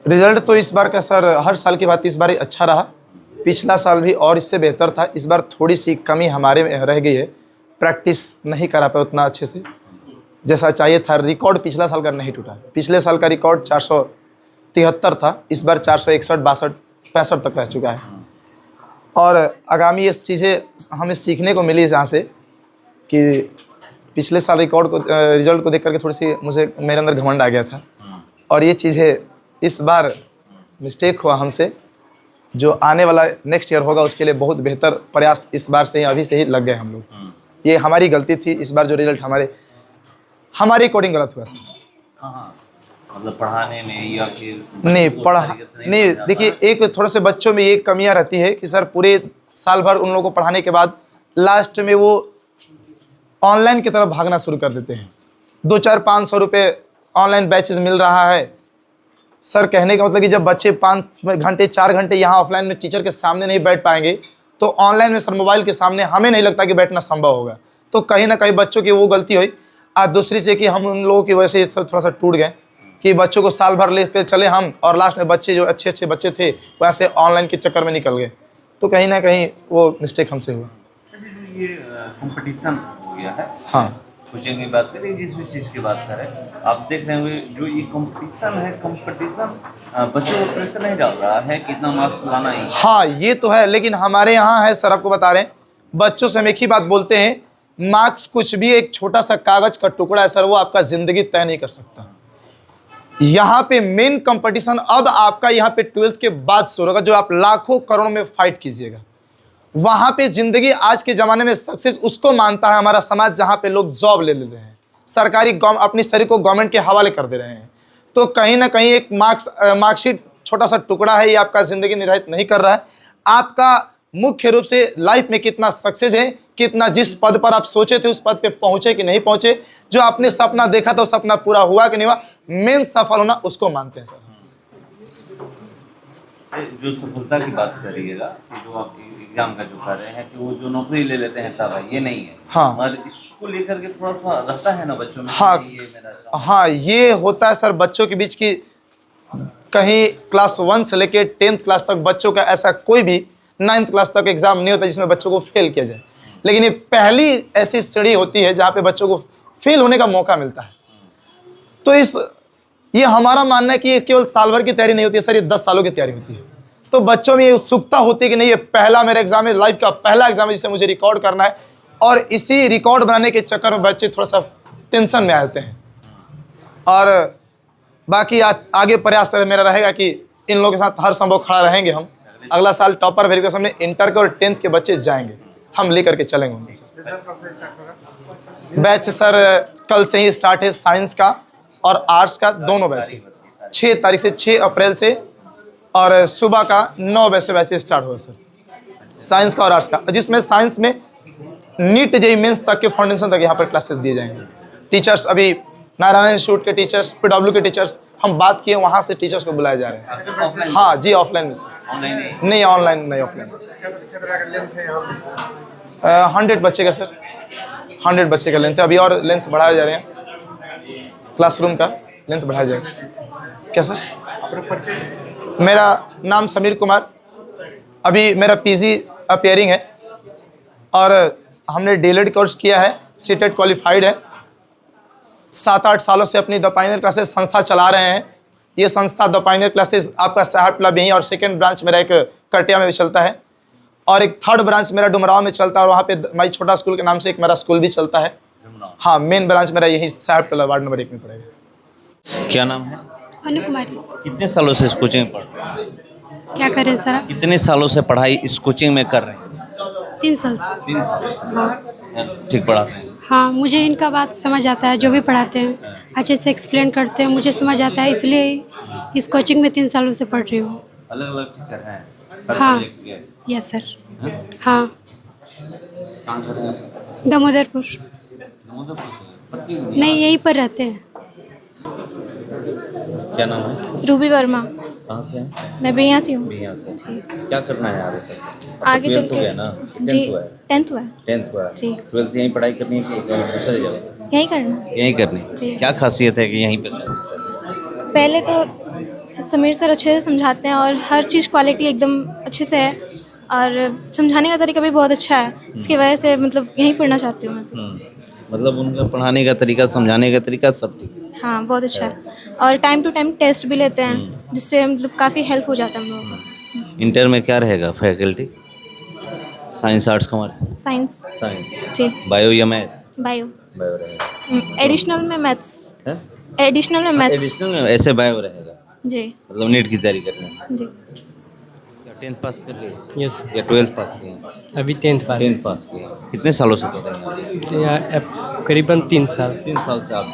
Result तो इस बार का सर हर साल की बात इस बार ही अच्छा रहा। पिछला साल भी और इससे बेहतर था। इस बार थोड़ी सी कमी हमारे में रह गई है, प्रैक्टिस नहीं करा पाए उतना अच्छे से जैसा चाहिए था। रिकॉर्ड पिछला साल का नहीं टूटा। पिछले साल का रिकॉर्ड 473 था, इस बार 461, 62, 65 तक रह चुका है। और आगामी ये चीज़ें हमें सीखने को मिली यहाँ से कि पिछले साल रिकॉर्ड को रिजल्ट को देख करके थोड़ी सी मेरे अंदर घमंड आ गया था, और ये चीज़ें इस बार मिस्टेक हुआ हमसे। जो आने वाला नेक्स्ट ईयर होगा उसके लिए बहुत बेहतर प्रयास इस बार से ही अभी से ही लग गए हम लोग। ये हमारी गलती थी। इस बार जो रिजल्ट हमारी कोडिंग गलत हुआ सर। मतलब पढ़ाने में या फिर नहीं देखिए, एक थोड़ा से बच्चों में ये कमियां रहती है कि सर पूरे साल भर उन लोगों को पढ़ाने के बाद लास्ट में वो ऑनलाइन की तरफ भागना शुरू कर देते हैं। 2-4-500 रुपये ऑनलाइन बैचेस मिल रहा है सर। कहने का मतलब कि जब बच्चे 5 घंटे 4 घंटे यहाँ ऑफलाइन में टीचर के सामने नहीं बैठ पाएंगे तो ऑनलाइन में सर मोबाइल के सामने हमें नहीं लगता कि बैठना संभव होगा। तो कहीं ना कहीं बच्चों की वो गलती हुई। आज दूसरी चीज़ कि हम उन लोगों की वजह से थोड़ा सा टूट गए कि बच्चों को साल भर लेकर चले हम, और लास्ट में बच्चे जो अच्छे बच्चे थे वैसे ऑनलाइन के चक्कर में निकल गए। तो कहीं ना कहीं वो मिस्टेक हमसे हुआ। ये कंपटीशन हो गया है, हाँ, कोचिंग की बात करें, जिस भी चीज़ की बात करें, आप देख रहे होंगे जो ये कंपटीशन बच्चों को प्रेशर नहीं डाल रहा है कितना मार्क्स लाना ही। हाँ ये तो है, लेकिन हमारे यहाँ है सर, आपको बता रहे हैं बच्चों से हम एक ही बात बोलते हैं, मार्क्स कुछ भी एक छोटा सा कागज का टुकड़ा है सर, वो आपका जिंदगी तय नहीं कर सकता। यहाँ पे मेन कंपटीशन अब आपका यहाँ पे 12th के बाद शुरू होगा, जो आप लाखों करोड़ों में फाइट कीजिएगा। वहाँ पे जिंदगी आज के ज़माने में सक्सेस उसको मानता है हमारा समाज जहाँ पे लोग जॉब ले रहे हैं, सरकारी अपनी शरीर को गवर्नमेंट के हवाले कर दे रहे हैं। तो कहीं ना कहीं एक मार्कशीट छोटा सा टुकड़ा है, ये आपका ज़िंदगी निर्धारित नहीं कर रहा है। आपका मुख्य रूप से लाइफ में कितना सक्सेस है, कितना जिस पद पर आप सोचे थे उस पद पे पहुँचे कि नहीं पहुँचे, जो आपने सपना देखा था वो सपना पूरा हुआ कि नहीं हुआ, मेन सफल होना उसको मानते हैं सर। जो सफलता की बात करिएगा, जो आप एग्जाम का जो कर रहे हैं कि वो जो नौकरी ले लेते हैं तब ये नहीं है। हाँ, और इसको लेकर के थोड़ा सा रहता है ना बच्चों में। हाँ, हाँ ये होता है सर बच्चों के बीच की। कहीं क्लास 1 से लेकर 10th क्लास तक बच्चों का ऐसा कोई भी 9th क्लास तक एग्जाम नहीं होता जिसमें बच्चों को फेल किया जाए, लेकिन ये पहली ऐसी श्रेणी होती है जहाँ पे बच्चों को फेल होने का मौका मिलता है। तो ये हमारा मानना है कि ये केवल साल भर की तैयारी नहीं होती है सर, ये 10 सालों की तैयारी होती है। तो बच्चों में ये उत्सुकता होती है कि नहीं ये पहला मेरा एग्जाम है, लाइफ का पहला एग्जाम है जिसे मुझे रिकॉर्ड करना है, और इसी रिकॉर्ड बनाने के चक्कर में बच्चे थोड़ा सा टेंशन में आते हैं। और बाकी आगे प्रयास मेरा रहेगा कि इन लोगों के साथ हर संभव खड़ा रहेंगे हम। अगला साल टॉपर वेरिफिकेशन में इंटर के और 10th के बच्चे जाएंगे, हम लेकर के चलेंगे उनको सर। बैच सर कल से ही स्टार्ट है, साइंस का और आर्ट्स का दोनों बैचेस 6 तारीख से 6 अप्रैल से, और सुबह का 9 बजे से बैचेस स्टार्ट हुआ सर, साइंस का और आर्ट्स का, जिसमें साइंस में नीट जेईई मेंस तक के फाउंडेशन तक यहाँ पर क्लासेस दिए जाएंगे। टीचर्स अभी नारायण इंस्टीट्यूट के टीचर्स, PW के टीचर्स हम बात किए, वहाँ से टीचर्स को बुलाए जा रहे हैं। हाँ जी, ऑफलाइन में सर, नहीं ऑनलाइन नहीं, ऑफलाइन। 100 बच्चे का सर, 100 बच्चे का लेंथ है। अभी और लेंथ बढ़ाया जा रहे हैं, क्लासरूम का लेंथ बढ़ाया जाएगा। क्या सर? मेरा नाम समीर कुमार, अभी मेरा PG अपेयरिंग है, और हमने DLED कोर्स किया है, CTET क्वालिफाइड है। 7-8 सालों से अपनी द पायनियर क्लासेस संस्था चला रहे हैं। ये संस्था द पायनियर क्लासेस आपका साहबटला में ही, और सेकेंड ब्रांच मेरा एक कटिया में भी चलता है, और एक थर्ड ब्रांच मेरा डुमराव में चलता है, और वहाँ पे माई छोटा स्कूल के नाम से एक मेरा स्कूल भी चलता है। हाँ, मेन ब्रांच मेरा यही साहबटला वार्ड नंबर 1 में पड़ेगा। क्या नाम है? अनु कुमारी। कितने सालों से इस कोचिंग पढ़ रहे हैं? क्या करें सर? कितने सालों से पढ़ाई इस कोचिंग में कर रहे हैं? 3 साल से। 3 साल। हाँ, ठीक पढ़ाते हैं? हाँ, मुझे इनका बात समझ आता है, जो भी पढ़ाते हैं अच्छे से एक्सप्लेन करते हैं, मुझे समझ आता है, इसलिए इस कोचिंग में 3 सालों से पढ़ रही हूँ। अलग अलग टीचर हैं हर हाँ, सब्जेक्ट के? Yes sir. हाँ, कहाँ कर रहे हैं? दामोदरपुर। नहीं, यहीं पर रहते हैं। क्या नाम है? रूबी वर्मा। कहाँ से हैं? मैं भी यहाँ से हूँ। भी यहाँ से। क्या करना है आगे चल? आगे चल के ना जी 10th हुआ है। 10th हुआ है जी। जी। 12th यहीं पढ़ाई करनी है कि दूसरी जगह? यहीं करना। यहीं करनी। जी। क्या खासियत है कि यहीं पर? पहले तो समीर सर अच्छे से समझाते हैं और हर चीज़ क्वालिटी एकदम अच्छे से है और समझाने का तरीका भी बहुत अच्छा है, इसकी वजह से मतलब यहीं पढ़ना चाहती हूँ मैं। मतलब उनका पढ़ाने का तरीका, समझाने का तरीका सब ठीक है। हाँ, बहुत अच्छा है और टाइम टू टाइम टेस्ट भी लेते हैं, जिससे मतलब काफ़ी हेल्प हो जाता है हम लोगों को। इंटर में क्या रहेगा faculty? Science, arts, commerce? Science. Science. जी। बायो या मैथ? बायो। बायो रहेगा। एडिशनल में मैथ्स। हैं? एडिशनल में मैथ्स। एडिशनल में ऐसे बायो रहेगा, जी। मतलब नीट की तैयारी करनी है। जी। 10th पास कर लिए यस, या 12th पास किए? अभी 10th पास। 10th पास किए। कितने सालों से कर रहे हैं? करीबन 3 साल। 3 साल से आप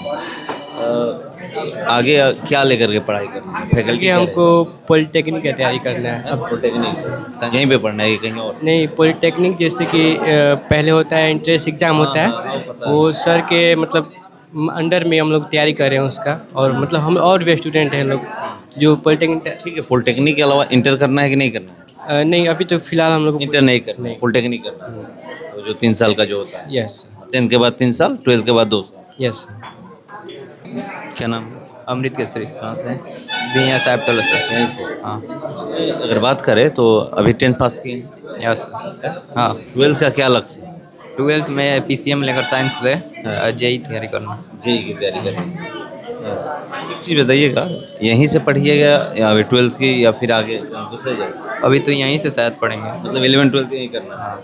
आगे क्या लेकर के पढ़ाई करनी है? फैकल्टी आगे हमको पॉलिटेक्निक की तैयारी करना है। अब पॉलिटेक्निक यहीं पे पढ़ना है कि कहीं और? नहीं, पॉलिटेक्निक जैसे कि पहले होता है एंट्रेंस एग्ज़ाम होता है, वो सर के मतलब अंडर में हम लोग तैयारी कर रहे हैं उसका, और मतलब हम और भी स्टूडेंट हैं लोग जो पॉलिटेक्निक। ठीक है, पॉलिटेक्निक के अलावा इंटर करना है कि नहीं करना है? नहीं, अभी तो फिलहाल हम लोग को इंटर नहीं करना, पॉलिटेक्निक करना है। तो जो 3 साल का जो होता है, यस 10th के बाद 3 साल, 12th के बाद 2 साल। यस। क्या नाम है? अमृत केसरी। कहाँ से? बिया साहब टोला से। यहीं से। हाँ। अगर बात करें तो अभी 10th पास किए, यस। हाँ। 12th का क्या लक्ष्य है? 12th में PCM लेकर साइंस ले, जेई तैयारी करना। जेई की तैयारी करनी है। एक चीज़ बताइएगा, यहीं से पढ़िएगा या अभी 12th की, या फिर आगे कैंपस से जाए? अभी तो यहीं से शायद पढ़ेंगे। मतलब 11th 12th यहीं करना है।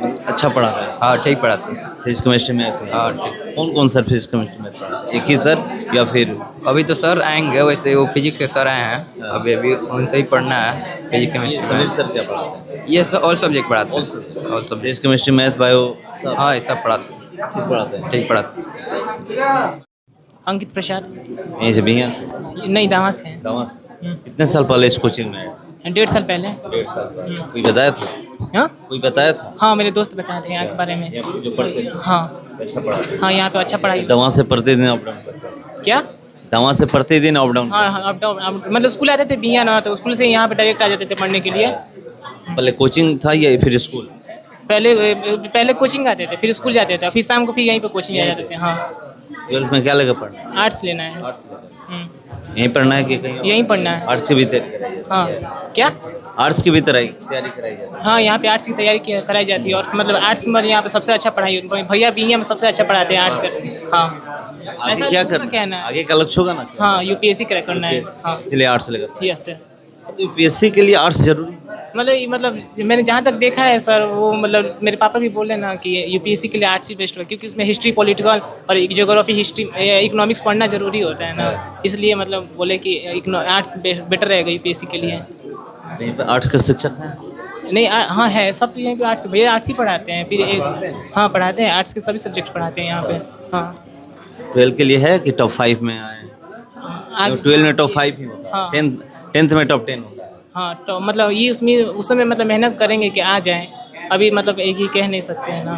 मतलब अच्छा पढ़ा रहा है? हाँ, ठीक पढ़ाते हैं। फिजिक्स केमिस्ट्री मैथ है? हाँ, ठीक। कौन कौन सर फिजिक्स केमिस्ट्री मैथ पढ़ा? एक ही सर या फिर? अभी तो सर आएंगे, वैसे वो फिजिक्स के सर आए हैं, अभी उनसे ही पढ़ना है फिजिक्स केमिस्ट्री समीर में। सर क्या पढ़ाते हैं? ये सब ऑल सब्जेक्ट पढ़ाते हैं। All subject. Physics chemistry math bio सब हाँ, ये सब पढ़ाते हैं। ठीक पढ़ाते हैं? ठीक पढ़ाते हैं। अंकित प्रसाद। यहीं से भी हैं? नहीं, दावा से हैं। दावा से? कितने साल पहले इस कोचिंग में आए? 1.5 साल पहले। 1.5 साल पहले। कोई बताया था? हाँ कोई बताया था? हाँ, मेरे दोस्त बताए थे यहाँ के बारे में। यहाँ पे जो पढ़ते हैं हाँ अच्छा पढ़ाते हैं? हाँ, यहाँ पे अच्छा पढ़ाई। दवा से प्रतिदिन अप डाउन करते हैं? क्या? दवा से प्रतिदिन अप डाउन? हाँ हाँ, अप डाउन, मतलब स्कूल आते थे बिया ना, तो स्कूल से यहाँ पे डायरेक्ट आ जाते थे पढ़ने के लिए। पहले कोचिंग था या फिर स्कूल? पहले कोचिंग आते थे, फिर स्कूल जाते थे, फिर शाम को फिर यहीं पे कोचिंग आ जाते थे। हाँ। 12th में क्या लेकर पढ़ना? आर्ट्स लेना है। आर्ट्स लेकर। यहीं पढ़ना है कि कहीं और? यहीं पढ़ना है। आर्ट्स की भी तैयारी कराई जाती है? हाँ। क्या? आर्ट्स की भी तैयारी कराई जाती है? हाँ, यहाँ पे आर्ट्स की तैयारी कराई जाती है, और मतलब आर्ट्स में यहाँ पे सबसे अच्छा पढ़ाई भैया बिया में सबसे अच्छा पढ़ाते हैं आर्ट्स से। हाँ। आगे क्या करना? कहना है? आगे का लक्ष्य होगा ना? हाँ, UPSC क्रैक करना है। हाँ। इसलिए आर्ट्स लेकर। Yes sir. तो यूपीएससी के लिए आर्ट्स जरूरी है? मतलब मैंने जहाँ तक देखा है सर, वो मतलब मेरे पापा भी बोले ना कि UPSC के लिए आर्ट्स ही बेस्ट होगा, क्योंकि उसमें हिस्ट्री, पॉलिटिकल और ज्योग्राफी, हिस्ट्री, इकोनॉमिक्स पढ़ना जरूरी होता है ना, इसलिए मतलब बोले कि आर्ट्स बेटर रहेगा UPSC के लिए। यहीं पे आर्ट्स के शिक्षक हैं? नहीं, हाँ है, सब यहीं पे आर्ट्स, भैया आर्ट्स ही पढ़ाते हैं। फिर एक हाँ पढ़ाते हैं, आर्ट्स के सभी सब्जेक्ट पढ़ाते हैं यहाँ पे। हाँ। 12th के लिए है कि टॉप 5 में आए? 12 में टॉप 5 ही होता है। हाँ 10th में टॉप 10 होता है? हाँ, तो मतलब ये उसमें उस समय मतलब मेहनत करेंगे कि आ जाएं, अभी मतलब एक ही कह नहीं सकते हैं ना।